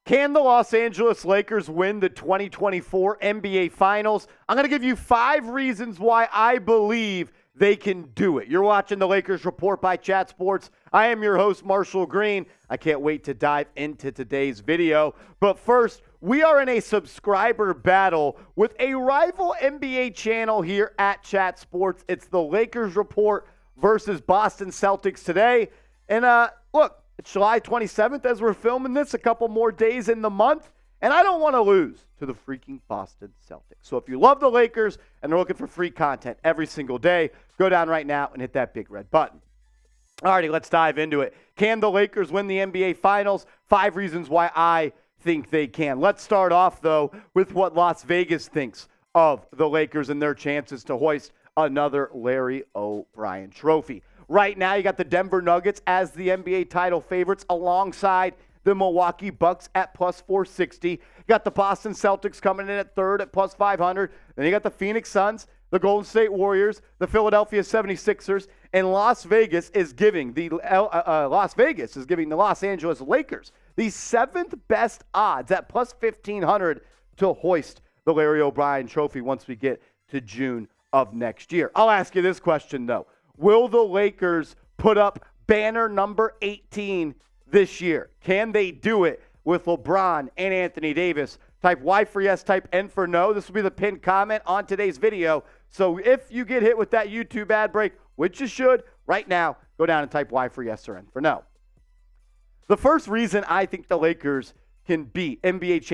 Can the Los Angeles Lakers win the 2024 NBA Finals? I'm going to give you 5 reasons why I believe they can do it. You're watching the Lakers Report by Chat Sports. I am your host, Marshall Green. I can't wait to dive into today's video. But first, we are in a subscriber battle with a rival NBA channel here at Chat Sports. It's the Lakers Report versus Boston Celtics today. And look, it's July 27th as we're filming this, a couple more days in the month, and I don't want to lose to the freaking Boston Celtics. So if you love the Lakers and are looking for free content every single day, go down right now and hit that big red button. Alrighty, let's dive into it. Can the Lakers win the NBA Finals? 5 reasons why I think they can. Let's start off, though, with what Las Vegas thinks of the Lakers and their chances to hoist another Larry O'Brien trophy. Right now, you got the Denver Nuggets as the NBA title favorites alongside the Milwaukee Bucks at plus 460. You got the Boston Celtics coming in at third at plus 500. Then you got the Phoenix Suns, the Golden State Warriors, the Philadelphia 76ers, and Las Vegas is giving the Los Angeles Lakers the 7th best odds at plus 1,500 to hoist the Larry O'Brien trophy once we get to June of next year. I'll ask you this question, though. Will the Lakers put up banner number 18 this year? Can they do it with LeBron and Anthony Davis? Type Y for yes, type N for no. This will be the pinned comment on today's video. So if you get hit with that YouTube ad break, which you should, right now, go down and type Y for yes or N for no. The first reason I think the Lakers can beat NBA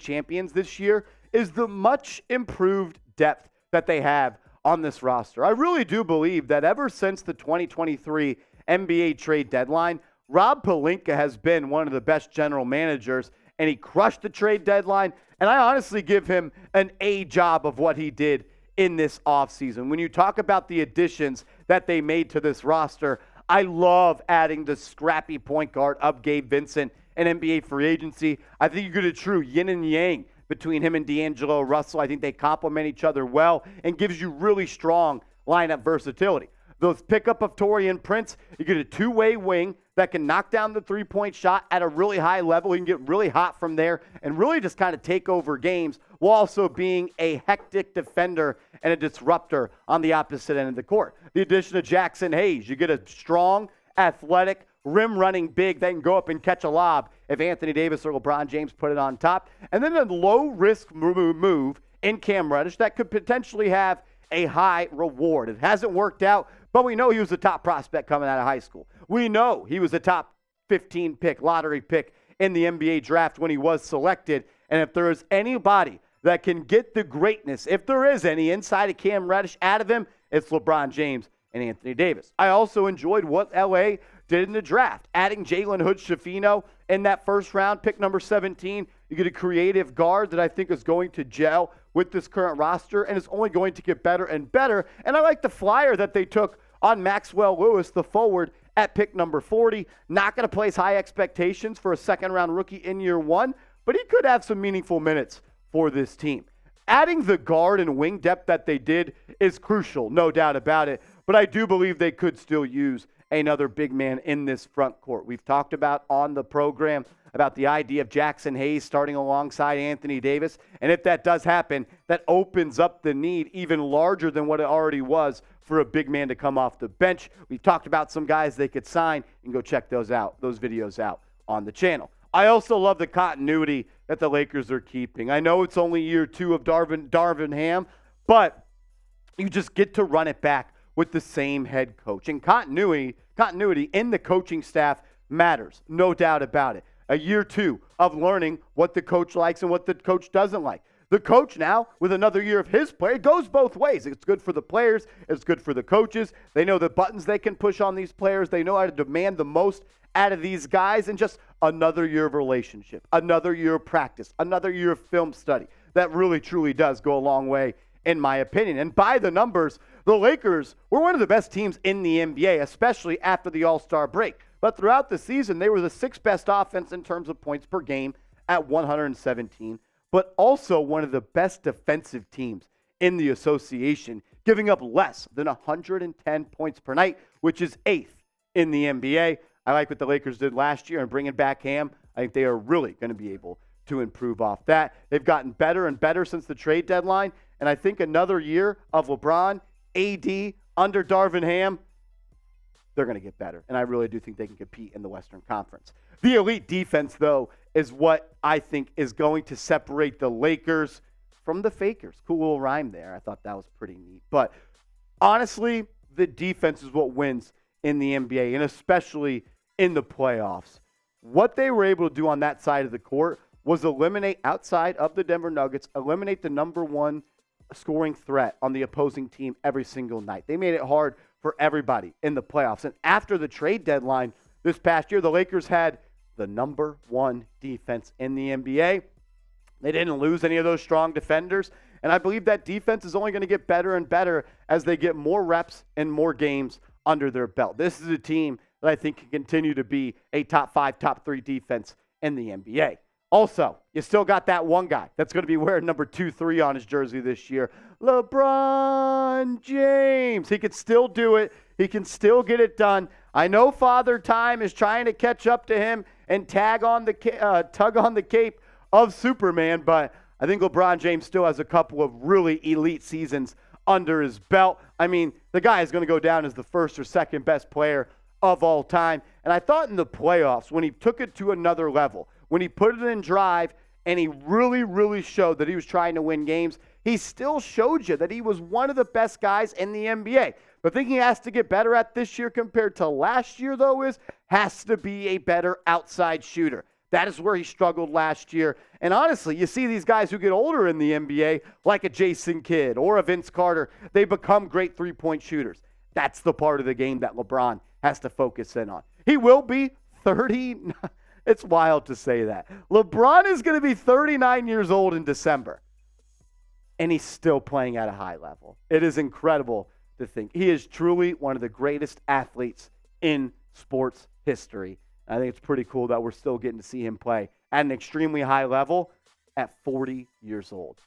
champions this year is the much improved depth that they have on this roster. I really do believe that ever since the 2023 NBA trade deadline, Rob Pelinka has been one of the best general managers, and he crushed the trade deadline, and I honestly give him an A job of what he did in this offseason. When you talk about the additions that they made to this roster, I love adding the scrappy point guard of Gabe Vincent and NBA free agency. I think you get a true yin and yang between him and D'Angelo Russell. I think they complement each other well and gives you really strong lineup versatility. Those pickup of Taurean Prince, you get a two-way wing that can knock down the three-point shot at a really high level. You can get really hot from there and really just kind of take over games while also being a hectic defender and a disruptor on the opposite end of the court. The addition of Jackson Hayes, you get a strong, athletic, rim-running big that can go up and catch a lob if Anthony Davis or LeBron James put it on top. And then a low-risk move in Cam Reddish that could potentially have a high reward. It hasn't worked out, but we know he was a top prospect coming out of high school. We know he was a top 15 pick, lottery pick in the NBA draft when he was selected. And if there is anybody that can get the greatness, if there is any, inside of Cam Reddish out of him, it's LeBron James and Anthony Davis. I also enjoyed what LA did in the draft, adding Jalen Hood-Schifino in that first round, pick number 17. You get a creative guard that I think is going to gel with this current roster and is only going to get better and better. And I like the flyer that they took on Maxwell Lewis, the forward, at pick number 40. Not going to place high expectations for a second-round rookie in year one, but he could have some meaningful minutes for this team. Adding the guard and wing depth that they did is crucial, no doubt about it, but I do believe they could still use another big man in this front court. We've talked about on the program about the idea of Jackson Hayes starting alongside Anthony Davis, and if that does happen, that opens up the need even larger than what it already was for a big man to come off the bench. We've talked about some guys they could sign. You can go check those videos out on the channel. I also love the continuity that the Lakers are keeping. I know it's only year 2 of Darvin Ham, but you just get to run it back with the same head coach. And continuity in the coaching staff matters, no doubt about it. A year 2 of learning what the coach likes and what the coach doesn't like. The coach now, with another year of his play, it goes both ways. It's good for the players. It's good for the coaches. They know the buttons they can push on these players. They know how to demand the most out of these guys. And just another year of relationship, another year of practice, another year of film study. That really, truly does go a long way, in my opinion. And by the numbers, the Lakers were one of the best teams in the NBA, especially after the All-Star break. But throughout the season, they were the 6th best offense in terms of points per game at 117, but also one of the best defensive teams in the association, giving up less than 110 points per night, which is 8th in the NBA. I like what the Lakers did last year and bringing back Ham. I think they are really going to be able to improve off that. They've gotten better and better since the trade deadline, and I think another year of LeBron, AD, under Darvin Ham, they're going to get better, and I really do think they can compete in the Western Conference. The elite defense, though, is what I think is going to separate the Lakers from the Fakers. Cool little rhyme there. I thought that was pretty neat. But honestly, the defense is what wins in the NBA, and especially in the playoffs. What they were able to do on that side of the court was eliminate, outside of the Denver Nuggets, eliminate the number one scoring threat on the opposing team every single night. They made it hard for everybody in the playoffs. And after the trade deadline this past year, the Lakers had the number one defense in the NBA. They didn't lose any of those strong defenders. And I believe that defense is only going to get better and better as they get more reps and more games under their belt. This is a team that I think can continue to be a top 5, top 3 defense in the NBA. Also, you still got that one guy that's going to be wearing number 2-3 on his jersey this year, LeBron James. He can still do it. He can still get it done. I know Father Time is trying to catch up to him and tug on the cape of Superman, but I think LeBron James still has a couple of really elite seasons under his belt. I mean, the guy is going to go down as the first or second best player of all time. And I thought in the playoffs, when he took it to another level, when he put it in drive and he really, really showed that he was trying to win games, he still showed you that he was one of the best guys in the NBA. The thing he has to get better at this year compared to last year, though, has to be a better outside shooter. That is where he struggled last year. And honestly, you see these guys who get older in the NBA, like a Jason Kidd or a Vince Carter, they become great three-point shooters. That's the part of the game that LeBron has to focus in on. He will be 30. It's wild to say that. LeBron is going to be 39 years old in December, and he's still playing at a high level. It is incredible to think. He is truly one of the greatest athletes in sports history. I think it's pretty cool that we're still getting to see him play at an extremely high level at 40 years old.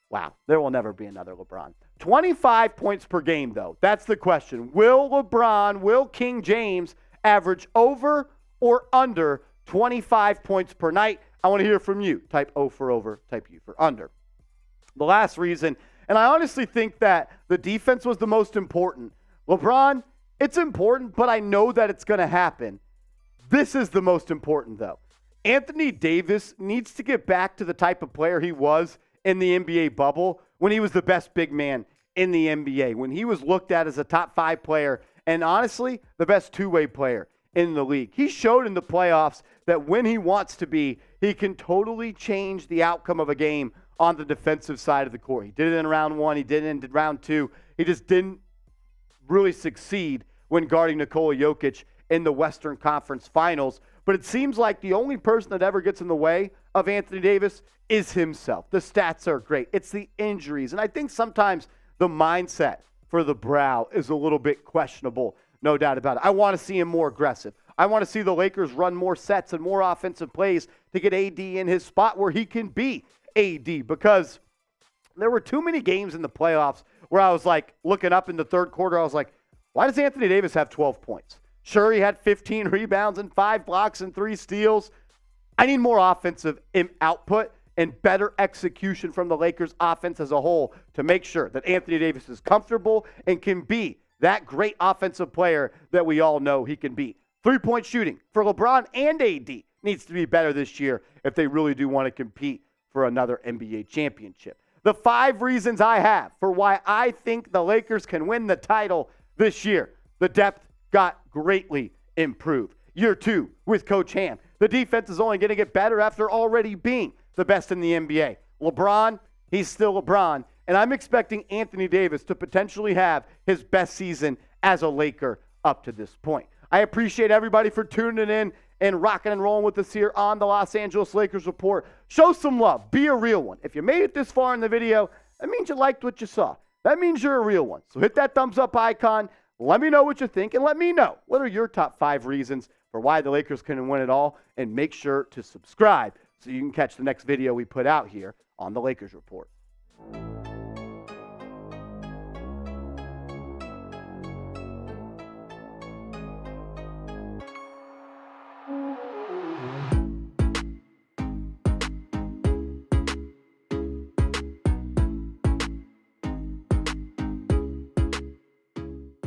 Wow, there will never be another LeBron. 25 points per game, though. That's the question. Will King James average over or under 25 points per night? I want to hear from you. Type O for over, type U for under. The last reason, and I honestly think that the defense was the most important. LeBron, it's important, but I know that it's going to happen. This is the most important, though. Anthony Davis needs to get back to the type of player he was in the NBA bubble when he was the best big man in the NBA, when he was looked at as a top 5 player and honestly the best two-way player in the league. He showed in the playoffs that when he wants to be, he can totally change the outcome of a game on the defensive side of the court. He did it in round 1. He did it in round 2. He just didn't really succeed when guarding Nikola Jokic in the Western Conference Finals. But it seems like the only person that ever gets in the way of Anthony Davis is himself. The stats are great. It's the injuries. And I think sometimes the mindset for the Brow is a little bit questionable, no doubt about it. I want to see him more aggressive. I want to see the Lakers run more sets and more offensive plays to get AD in his spot where he can be AD, because there were too many games in the playoffs where I was like, looking up in the third quarter, I was like, why does Anthony Davis have 12 points? Sure, he had 15 rebounds and 5 blocks and 3 steals. I need more offensive output and better execution from the Lakers offense as a whole to make sure that Anthony Davis is comfortable and can be that great offensive player that we all know he can be. 3-point shooting for LeBron and AD needs to be better this year if they really do want to compete for another NBA championship. The 5 reasons I have for why I think the Lakers can win the title this year. The depth got greatly improved. Year 2 with Coach Ham. The defense is only going to get better after already being the best in the NBA. LeBron, he's still LeBron. And I'm expecting Anthony Davis to potentially have his best season as a Laker up to this point. I appreciate everybody for tuning in and rocking and rolling with us here on the Los Angeles Lakers Report. Show some love. Be a real one. If you made it this far in the video, that means you liked what you saw. That means you're a real one. So hit that thumbs up icon. Let me know what you think, and let me know what are your top 5 reasons for why the Lakers can win it all. And make sure to subscribe so you can catch the next video we put out here on the Lakers Report.